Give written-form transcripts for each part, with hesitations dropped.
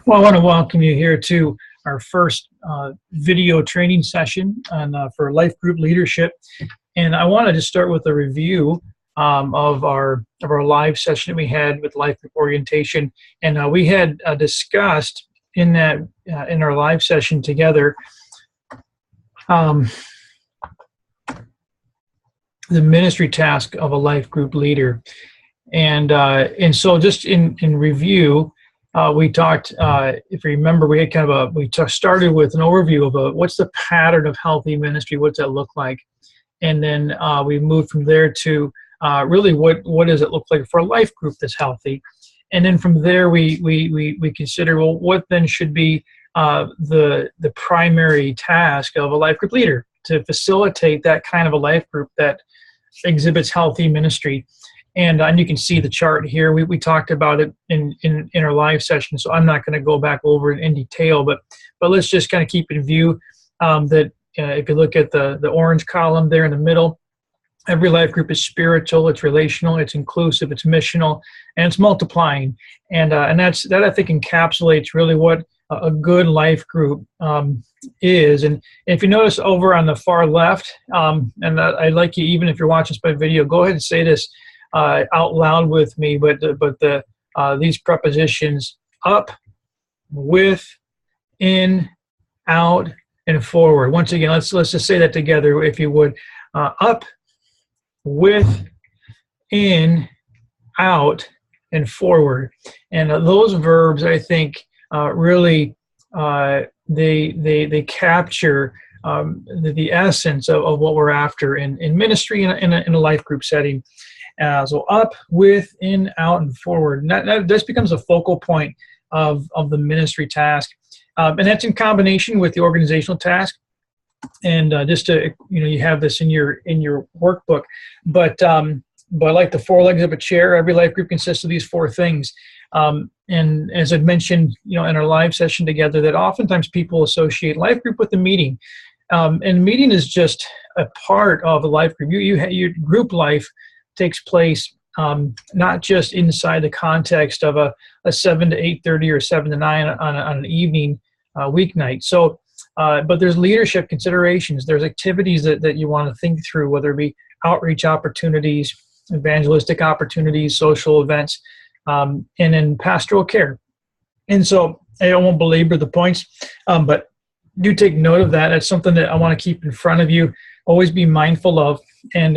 Well, I want to welcome you here to our first video training session for life group leadership. And I wanted to start with a review of our live session that we had with life group orientation. And we had discussed in our live session together the ministry task of a life group leader. And so just in review, we talked, if you remember, we had started with an overview of what's the pattern of healthy ministry, what's that look like? And then we moved from there to really what does it look like for a life group that's healthy? And then from there we consider, well, what then should be the primary task of a life group leader to facilitate that kind of a life group that exhibits healthy ministry. And you can see the chart here. We talked about it in our live session, so I'm not going to go back over it in detail, but let's just kind of keep in view that if you look at the orange column there in the middle, every life group is spiritual, it's relational, it's inclusive, it's missional, and it's multiplying. And that I think encapsulates really what a good life group is. And if you notice over on the far left, and I'd like you, even if you're watching this by video, go ahead and say this out loud with me, but these prepositions: up, with, in, out, and forward. Once again, let's just say that together, if you would. Up, with, in, out, and forward. And those verbs, I think, really they capture the essence of what we're after in ministry in a life group setting. So up, with, in, out, and forward. And that becomes a focal point of the ministry task. And that's in combination with the organizational task. And just to, you have this in your workbook. But like the four legs of a chair, every life group consists of these four things. And as I mentioned, in our live session together, that oftentimes people associate life group with the meeting. And meeting is just a part of a life group. Your group life takes place not just inside the context of a 7 to 8:30 or 7 to 9 on an evening weeknight. So, but there's leadership considerations. There's activities that you want to think through, whether it be outreach opportunities, evangelistic opportunities, social events, and then pastoral care. And so I won't belabor the points, but do take note of that. That's something that I want to keep in front of you. Always be mindful of, and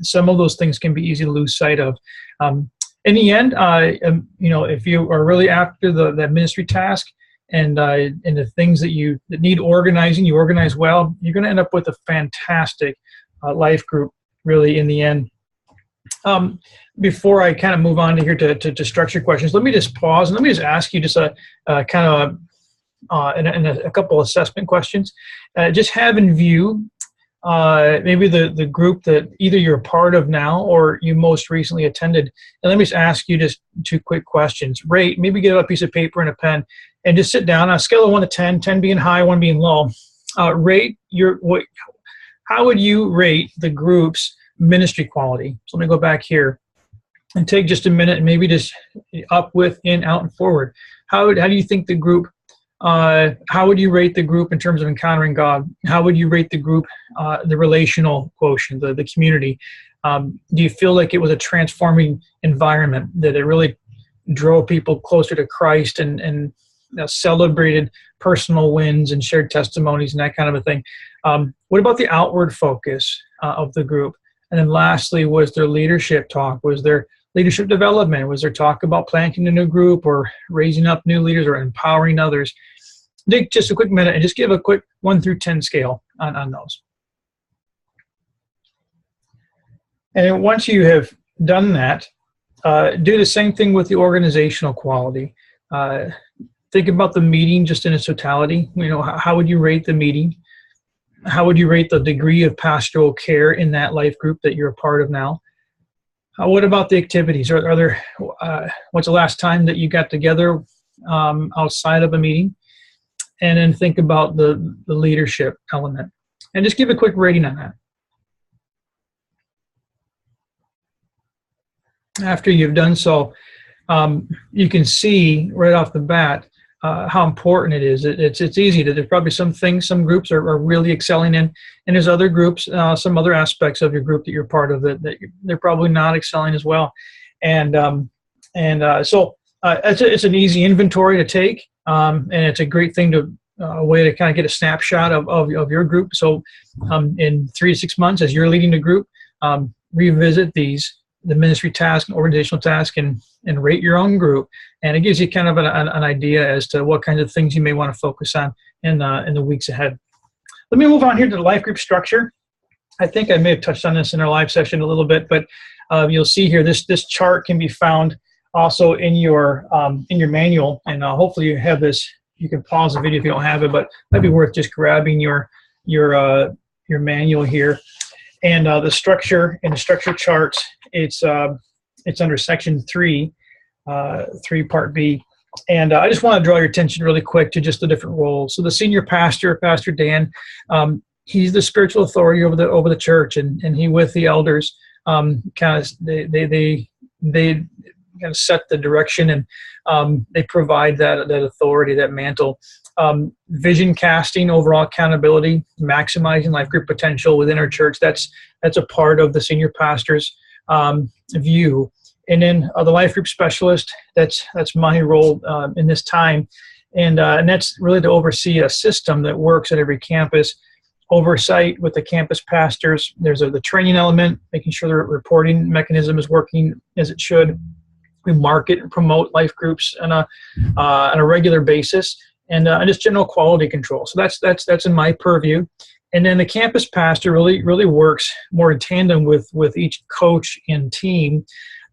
some of those things can be easy to lose sight of. In the end, if you are really after that ministry task and the things that need organizing, you organize well, you're going to end up with a fantastic life group, really, in the end. Before I kind of move on to here to structure questions, let me just pause and let me just ask you just a couple assessment questions. Just have in view maybe the group that either you're a part of now or you most recently attended. And let me just ask you just two quick questions. Rate, maybe get a piece of paper and a pen and just sit down on a scale of 1 to 10, 10 being high, 1 being low. How would you rate the group's ministry quality? So let me go back here and take just a minute and maybe just up, with, in, out, and forward. How do you think the group, how would you rate the group in terms of encountering God? How would you rate the group, the relational quotient, the community? Do you feel like it was a transforming environment, that it really drove people closer to Christ and celebrated personal wins and shared testimonies and that kind of a thing? What about the outward focus of the group? And then lastly, was there leadership talk? Was there leadership development? Was there talk about planting a new group or raising up new leaders or empowering others? Take just a quick minute and just give a quick 1 through 10 scale on those. And once you have done that, do the same thing with the organizational quality. Think about the meeting just in its totality. How would you rate the meeting? How would you rate the degree of pastoral care in that life group that you're a part of now? What about the activities? Are there? What's the last time that you got together outside of a meeting? And then think about the leadership element, and just give a quick rating on that. After you've done so, you can see right off the bat how important it is. It's easy to, there's probably some things, some groups are really excelling in, and there's other groups, some other aspects of your group that you're part of that they're probably not excelling as well. So it's an easy inventory to take, and it's a great thing to, a way to kind of get a snapshot of your group. So in 3 to 6 months, as you're leading the group, revisit the ministry task and organizational task, and rate your own group. And it gives you kind of an idea as to what kinds of things you may want to focus on in the weeks ahead. Let me move on here to the life group structure. I think I may have touched on this in our live session a little bit, but you'll see here this chart can be found also in your manual, and hopefully you have this. You can pause the video if you don't have it, but it might be worth just grabbing your manual here. And the structure and the structure charts, it's under section 3, part B. And I just want to draw your attention really quick to just the different roles. So the senior pastor, Pastor Dan, he's the spiritual authority over the church, and he with the elders they kind of set the direction, and they provide that authority, that mantle. Vision casting, overall accountability, maximizing life group potential within our church. That's a part of the senior pastor's view. And then the life group specialist, that's my role in this time, and that's really to oversee a system that works at every campus. Oversight with the campus pastors. There's the training element, making sure the reporting mechanism is working as it should. We market and promote life groups on a regular basis, and just general quality control. So that's in my purview. And then the campus pastor really works more in tandem with each coach and team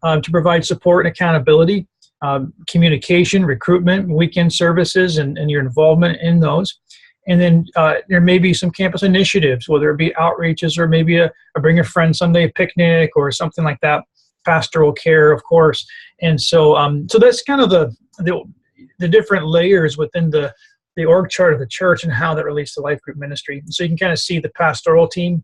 to provide support and accountability, communication, recruitment, weekend services, and your involvement in those. And then there may be some campus initiatives, whether it be outreaches or maybe a Bring a Friend Sunday picnic or something like that. Pastoral care, of course. And so so that's kind of the different layers within the org chart of the church and how that relates to life group ministry. So you can kind of see the pastoral team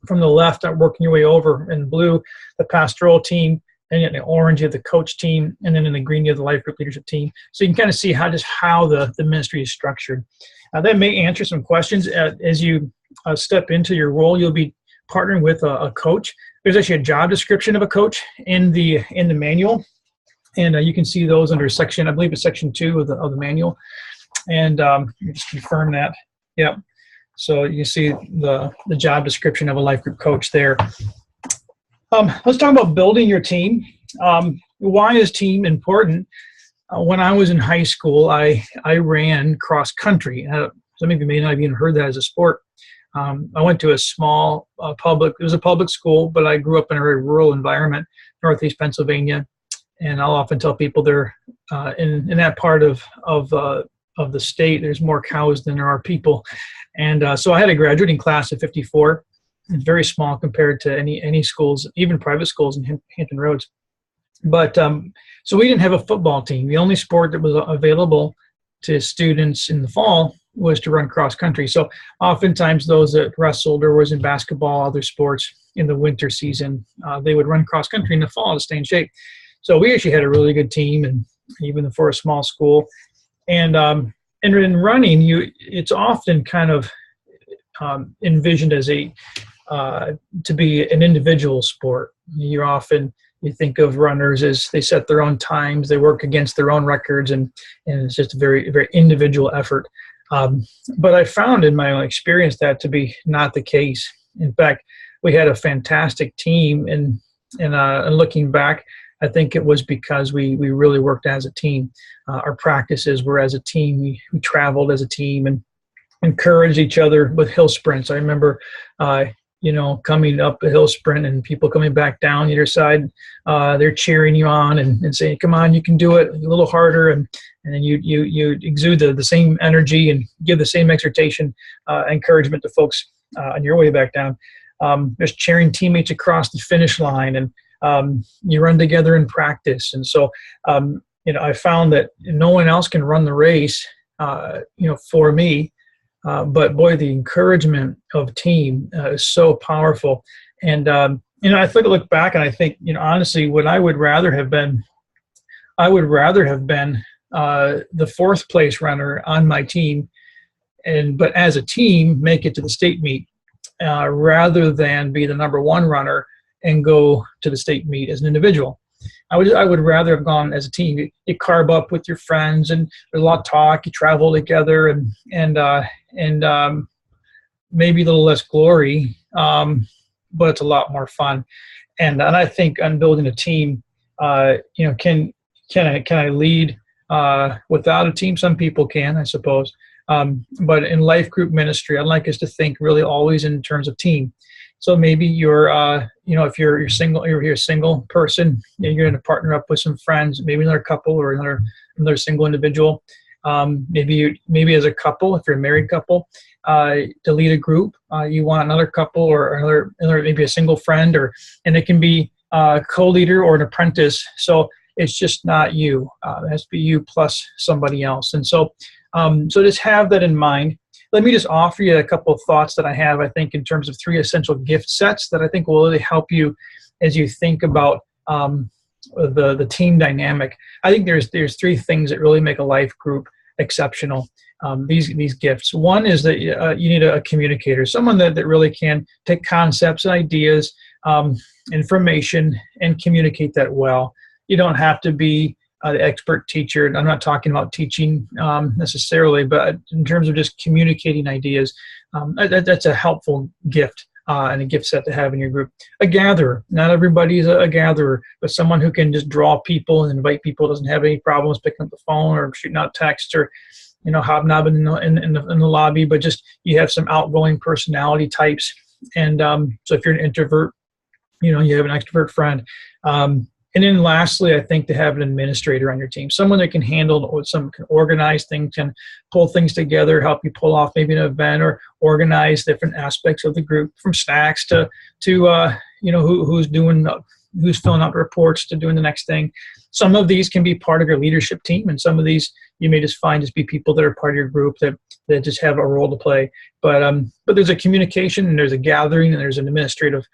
from the left, working your way over in blue, the pastoral team, and in the orange you have the coach team, and then in the green you have the life group leadership team. So you can kind of see how the ministry is structured. That may answer some questions as you step into your role. You'll be partnering with a coach. There's actually a job description of a coach in the manual, and you can see those under section, I believe it's section 2 of the manual. And let me just confirm that. Yep. So you see the job description of a life group coach there. Let's talk about building your team. Why is team important? When I was in high school, I ran cross country. Some of you may not have even heard that as a sport. I went to a small it was a public school, but I grew up in a very rural environment, Northeast Pennsylvania. And I'll often tell people they're in that part of the state, there's more cows than there are people. And so I had a graduating class of 54. It's very small compared to any schools, even private schools in Hampton Roads. But so we didn't have a football team. The only sport that was available to students in the fall was to run cross country. So oftentimes those that wrestled or was in basketball, other sports in the winter season, they would run cross country in the fall to stay in shape. So we actually had a really good team, and even for a small school. And in running, it's often kind of envisioned as to be an individual sport. You think of runners as they set their own times, they work against their own records, and it's just a very, very individual effort. But I found in my own experience that to be not the case. In fact, we had a fantastic team, and looking back, I think it was because we really worked as a team. Our practices were as a team. We traveled as a team and encouraged each other with hill sprints. I remember coming up a hill sprint and people coming back down either side, they're cheering you on and saying, come on, you can do it, a little harder. And then you exude the same energy and give the same exhortation, encouragement to folks on your way back down. There's cheering teammates across the finish line, and you run together in practice. And so, I found that no one else can run the race, for me. But boy, the encouragement of team is so powerful. And, I look back and I think, honestly, what I would rather have been I would rather have been the fourth place runner on my team, but as a team make it to the state meet, rather than be the number one runner and go to the state meet as an individual. I would rather have gone as a team. You carb up with your friends, and there's a lot of talk. You travel together, and maybe a little less glory, but it's a lot more fun. And I think on building a team, can I lead without a team? Some people can, I suppose. But in life group ministry, I'd like us to think really always in terms of team. So maybe you're, if you're single, you're a single person, you're going to partner up with some friends, maybe another couple or another single individual. Maybe as a couple, if you're a married couple, to lead a group, you want another couple or another maybe a single friend, and it can be a co-leader or an apprentice. So it's just not you. It has to be you plus somebody else. And so just have that in mind. Let me just offer you a couple of thoughts that I have, I think, in terms of 3 essential gift sets that I think will really help you as you think about the team dynamic. I think there's 3 things that really make a life group exceptional. These gifts. One is that you need a communicator, someone that really can take concepts and ideas, information, and communicate that well. You don't have to be the expert teacher. I'm not talking about teaching necessarily, but in terms of just communicating ideas, that's a helpful gift and a gift set to have in your group. A gatherer. Not everybody's a gatherer, but someone who can just draw people and invite people, doesn't have any problems picking up the phone or shooting out text or hobnobbing in the lobby, but just you have some outgoing personality types. And so if you're an introvert, you have an extrovert friend. And then lastly, I think to have an administrator on your team, someone that can can organize things, can pull things together, help you pull off maybe an event or organize different aspects of the group, from snacks to who's filling out reports to doing the next thing. Some of these can be part of your leadership team, and some of these you may just find be people that are part of your group that just have a role to play. But there's a communication, and there's a gathering, and there's an administrative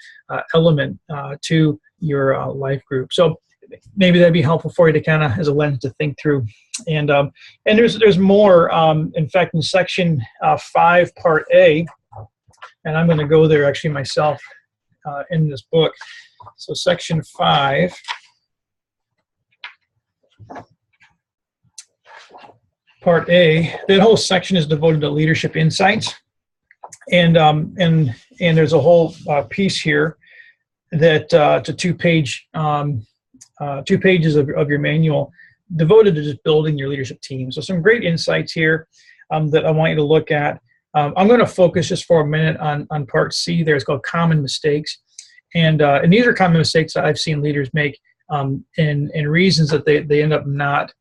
element to your life group. So maybe that'd be helpful for you to kind of as a lens to think through. And there's more. In fact, in section 5, part A, and I'm going to go there actually myself in this book. So section 5. Part A, that whole section is devoted to leadership insights, and there's a whole piece here that to 2 pages of your manual devoted to just building your leadership team. So some great insights here that I want you to look at. I'm going to focus just for a minute on part C. There, it's called common mistakes, and these are common mistakes that I've seen leaders make, and reasons that they end up not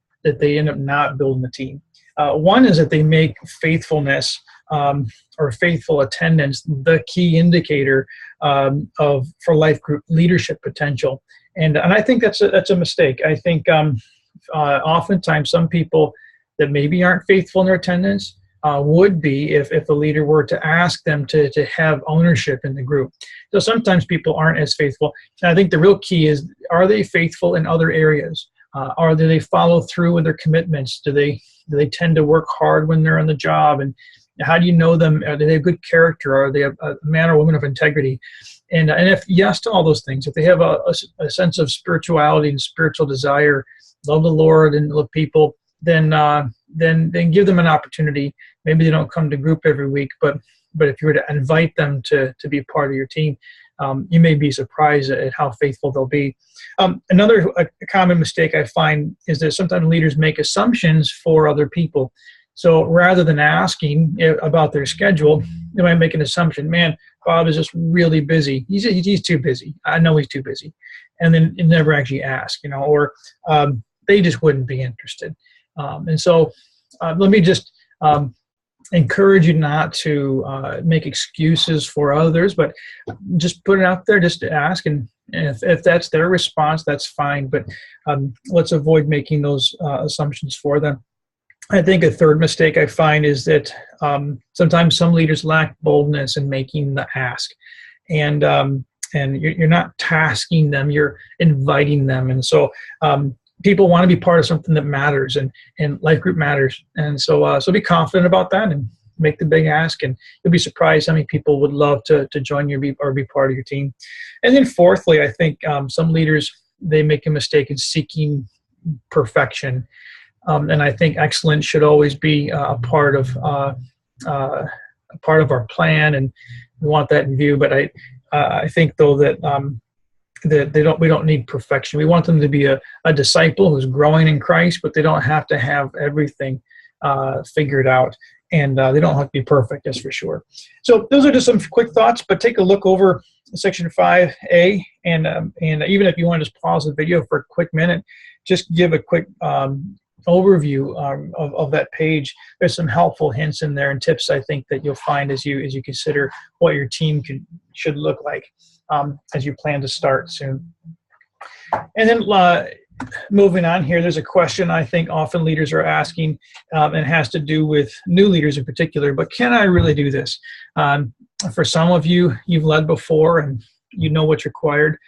building the team. One is that they make faithfulness or faithful attendance the key indicator for life group leadership potential, and I think that's a mistake. I think oftentimes some people that maybe aren't faithful in their attendance would be if the leader were to ask them to have ownership in the group. So sometimes people aren't as faithful, and I think the real key is, are they faithful in other areas? Do they follow through with their commitments? Do they tend to work hard when they're on the job? And how do you know them? Do they have good character? Are they a man or woman of integrity? And if yes to all those things, if they have a sense of spirituality and spiritual desire, love the Lord and love people, then give them an opportunity. Maybe they don't come to group every week, but if you were to invite them to be part of your team, you may be surprised at how faithful they'll be. Another common mistake I find is that sometimes leaders make assumptions for other people. So rather than asking about their schedule, they might make an assumption. Man, Bob is just really busy. He's too busy. I know he's too busy. And then never actually ask, or they just wouldn't be interested. And so let me just encourage you not to make excuses for others, but just put it out there just to ask. And if that's their response, that's fine. But let's avoid making those assumptions for them. I think a third mistake I find is that sometimes some leaders lack boldness in making the ask. And you're not tasking them, you're inviting them. And so people want to be part of something that matters, and life group matters. And so be confident about that and make the big ask, and you'll be surprised how many people would love to join you or be part of your team. And then fourthly, I think some leaders, they make a mistake in seeking perfection. And I think excellence should always be a part of our plan, and we want that in view. But I think though that we don't need perfection. We want them to be a disciple who's growing in Christ, but they don't have to have everything figured out, and they don't have to be perfect, that's for sure. So those are just some quick thoughts, but take a look over section 5A, and even if you want to just pause the video for a quick minute, just give a quick overview of that page. There's some helpful hints in there and tips, I think, that you'll find as you consider what your team should look like as you plan to start soon. And then moving on here, there's a question I think often leaders are asking, and it has to do with new leaders in particular, but can I really do this? For some of you, you've led before and you know what's required.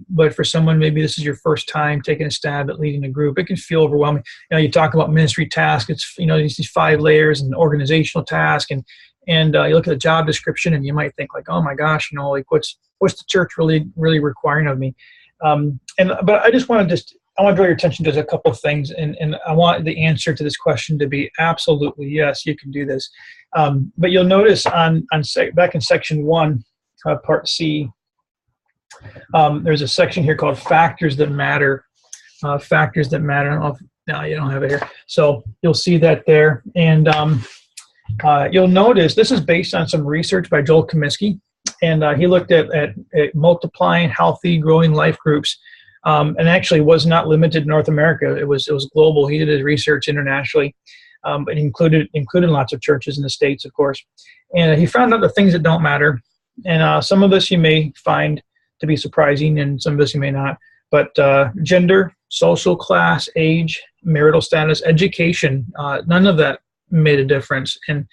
But for someone, maybe this is your first time taking a stab at leading a group, it can feel overwhelming. You talk about ministry tasks, it's, these 5 layers and organizational task, and you look at the job description and you might think like, oh my gosh, like what's the church really requiring of me? But I just want to draw your attention to a couple of things, and I want the answer to this question to be absolutely yes, you can do this. But you'll notice back in section 1, part C, there's a section here called Factors That Matter. Factors that matter. I don't know if, no, you don't have it here. So you'll see that there. And you'll notice this is based on some research by Joel Comiskey. And he looked at multiplying, healthy, growing life groups. And actually was not limited to North America. It was global. He did his research internationally. But he included lots of churches in the States, of course. And he found out the things that don't matter. And some of this you may find to be surprising, and some of this you may not. But gender, social class, age, marital status, education, none of that made a difference in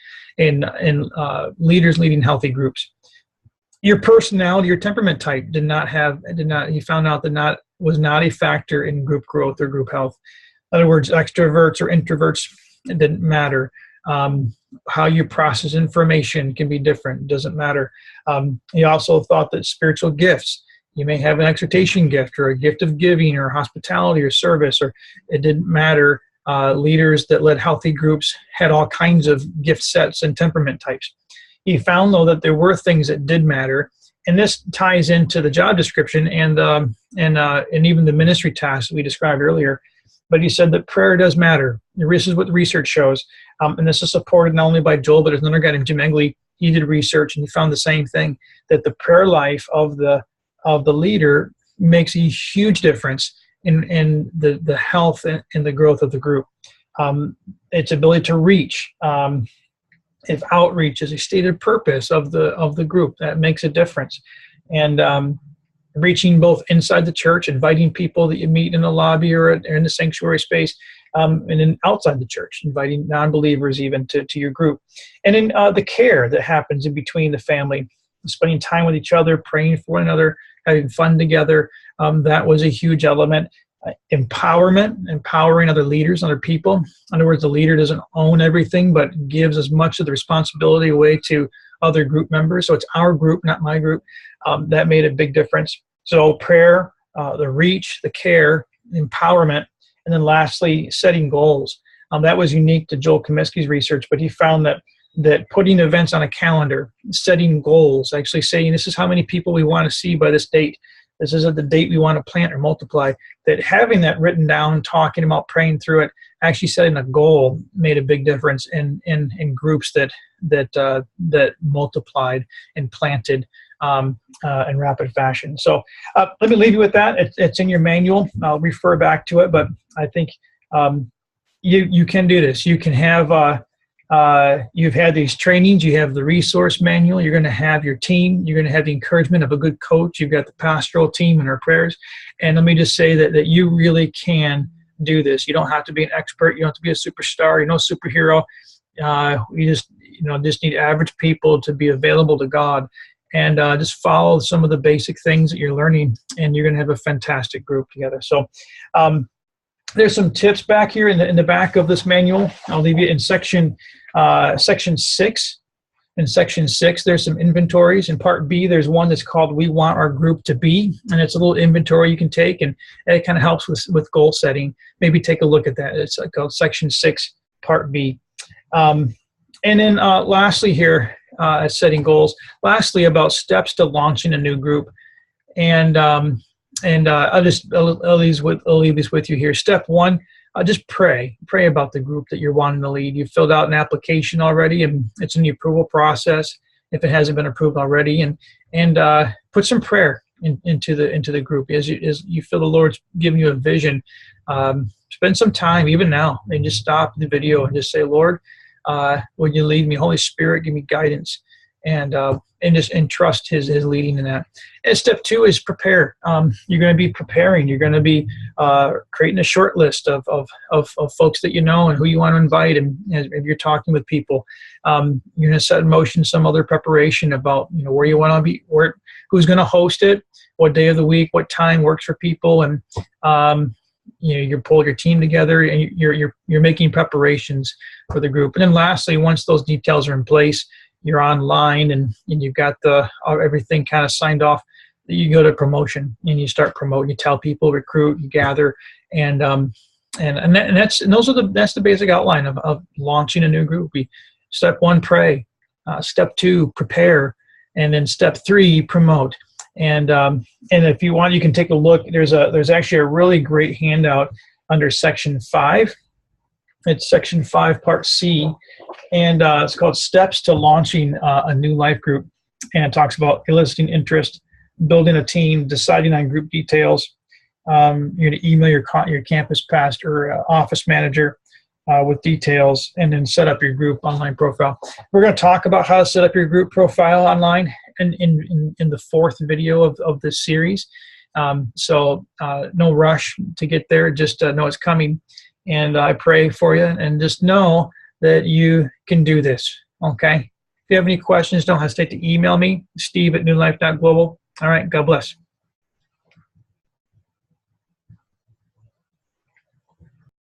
leaders leading healthy groups. Your personality, your temperament type he found out that was not a factor in group growth or group health. In other words, extroverts or introverts, it didn't matter. How you process information can be different. It doesn't matter. He also thought that spiritual gifts, you may have an exhortation gift or a gift of giving or hospitality or service, or it didn't matter. Leaders that led healthy groups had all kinds of gift sets and temperament types. He found, though, that there were things that did matter, and this ties into the job description and even the ministry tasks we described earlier. But he said that prayer does matter. This is what the research shows. And this is supported not only by Joel, but there's another guy named Jim Engley. He did research and he found the same thing, that the prayer life of the leader makes a huge difference in the health and the growth of the group. Its ability to reach, if outreach is a stated purpose of the group, that makes a difference. And reaching both inside the church, inviting people that you meet in the lobby or in the sanctuary space, and then outside the church, inviting non-believers even to your group. And then the care that happens in between the family, spending time with each other, praying for one another, having fun together, that was a huge element. Empowerment, empowering other leaders, other people. In other words, the leader doesn't own everything, but gives as much of the responsibility away to other group members. So it's our group, not my group. That made a big difference. So prayer, the reach, the care, empowerment, and then lastly, setting goals. That was unique to Joel Comiskey's research, but he found that putting events on a calendar, setting goals, actually saying this is how many people we want to see by this date, this is at the date we want to plant or multiply, that having that written down, talking about, praying through it, actually setting a goal made a big difference in groups that multiplied and planted in rapid fashion. So let me leave you with that. It's in your manual. I'll refer back to it, but I think you can do this. You can have you've had these trainings, you have the resource manual, you're going to have your team, you're going to have the encouragement of a good coach, you've got the pastoral team and our prayers. And let me just say that you really can do this. You don't have to be an expert, you don't have to be a superstar, you're no superhero. You just need average people to be available to God, and just follow some of the basic things that you're learning, and you're going to have a fantastic group together. So There's some tips back here in the back of this manual. I'll leave you in section 6. In section 6, there's some inventories. In part B, there's one that's called "We Want Our Group to Be," and it's a little inventory you can take, and it kind of helps with goal setting. Maybe take a look at that. It's called section 6, part B. And then lastly here, setting goals. Lastly, about steps to launching a new group, and I'll leave this with you here. Step 1. Just pray about the group that you're wanting to lead. You've filled out an application already, and it's in the approval process if it hasn't been approved already. And put some prayer into the group as you feel the Lord's giving you a vision. Spend some time even now, and just stop the video and just say, Lord, would you lead me? Holy Spirit, give me guidance, and trust His leading in that. And step 2 is prepare. You're going to be preparing. You're going to be creating a short list of folks that you know and who you want to invite. And if you're talking with people, you're going to set in motion some other preparation about where you want to be, who's going to host it, what day of the week, what time works for people, and you pull your team together, and you're making preparations for the group. And then lastly, once those details are in place, you're online and you've got everything kind of signed off, you go to promotion and you start promoting. You tell people, recruit, you gather, and that's the basic outline of launching a new group. Step 1, pray. Step 2, prepare, and then step 3, promote. And if you want, you can take a look. There's actually a really great handout under section 5. It's section 5, part C, and it's called Steps to Launching a New Life Group. And it talks about eliciting interest, building a team, deciding on group details. You're going to email your campus pastor or office manager with details, and then set up your group online profile. We're going to talk about how to set up your group profile online in the 4th video of this series. So no rush to get there. Just know it's coming. And I pray for you, and just know that you can do this, okay? If you have any questions, don't hesitate to email me, steve@newlife.global. All right, God bless.